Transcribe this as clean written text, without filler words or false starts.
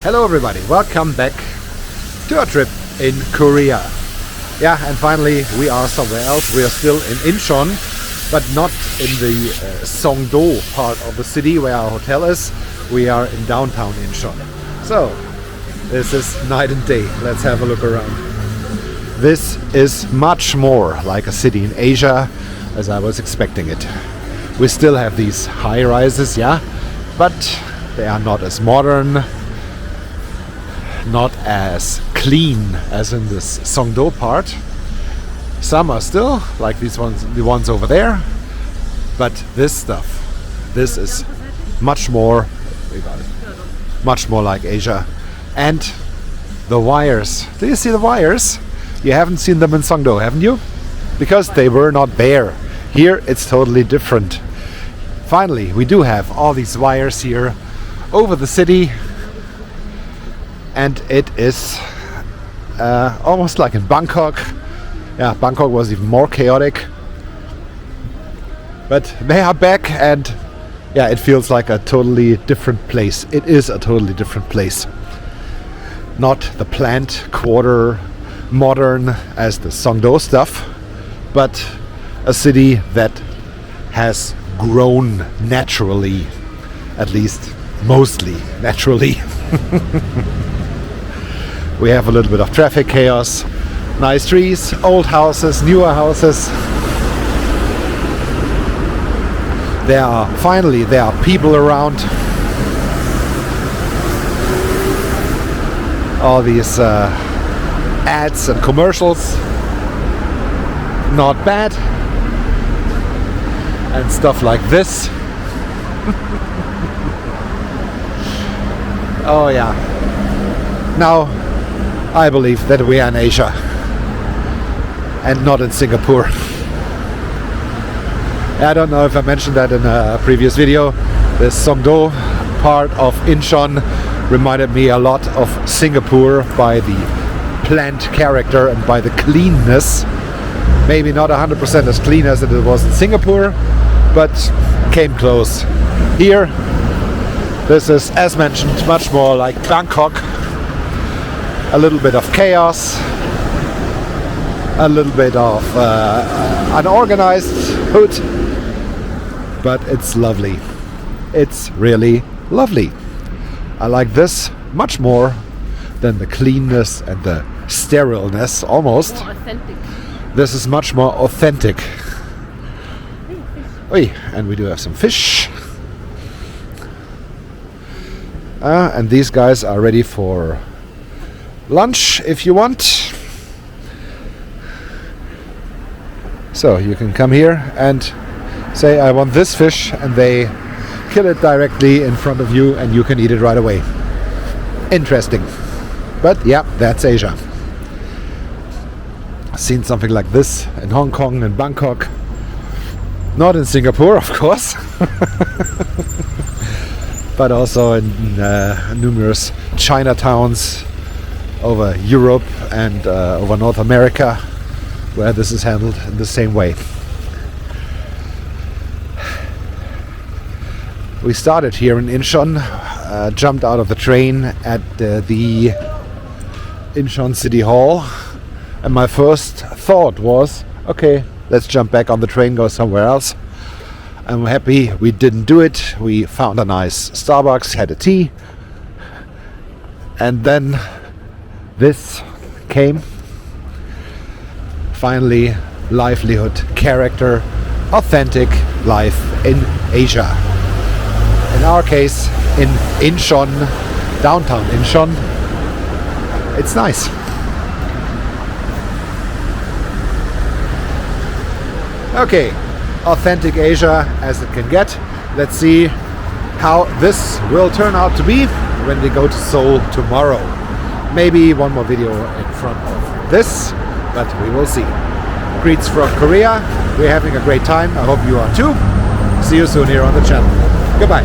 Hello everybody, welcome back to our trip in Korea. Yeah, and finally we are somewhere else. We are still in Incheon, but not in the Songdo part of the city where our hotel is. We are in downtown Incheon. So, this is night and day. Let's have a look around. This is much more like a city in Asia as I was expecting it. We still have these high rises, yeah, but they are not as modern, not as clean as in this Songdo part. Some are still like these ones, the ones over there, but this is much more like Asia. And the wires, do you see the wires? You haven't seen them in Songdo, haven't you? Because they were not there. Here it's totally different. Finally, we do have all these wires here over the city. And it is almost like in Bangkok. Yeah, Bangkok was even more chaotic. But they are back, and yeah, it feels like a totally different place. It is a totally different place. Not the planned quarter modern as the Songdo stuff, but a city that has grown naturally, at least mostly naturally. We have a little bit of traffic chaos, nice trees, old houses, newer houses. There are people around. All these ads and commercials, not bad. And stuff like this. Oh yeah. Now I believe that we are in Asia and not in Singapore. I don't know if I mentioned that in a previous video. The Songdo part of Incheon reminded me a lot of Singapore by the planned character and by the cleanness. Maybe not 100% as clean as it was in Singapore, but came close. Here, this is, as mentioned, much more like Bangkok. A little bit of chaos, a little bit of unorganized hood, but it's lovely. It's really lovely. I like this much more than the cleanness and the sterileness, almost. More authentic. This is much more authentic. Oi, and we do have some fish. And these guys are ready for lunch if you want. So you can come here and say I want this fish, and they kill it directly in front of you and you can eat it right away. Interesting. But yeah, that's Asia. I've seen something like this in Hong Kong and Bangkok. Not in Singapore, of course. But also in numerous Chinatowns over Europe and over North America, where this is handled in the same way. We started here in Incheon, jumped out of the train at the Incheon City Hall, and my first thought was, okay, let's jump back on the train, go somewhere else. I'm happy we didn't do it. We found a nice Starbucks, had a tea, and then this came. Finally, livelihood, character, authentic life in Asia. In our case, in Incheon, downtown Incheon. It's nice. Okay, authentic Asia as it can get. Let's see how this will turn out to be when we go to Seoul tomorrow. Maybe one more video in front of this, but we will see. Greets from Korea. We're having a great time. I hope you are too. See you soon here on the channel. Goodbye.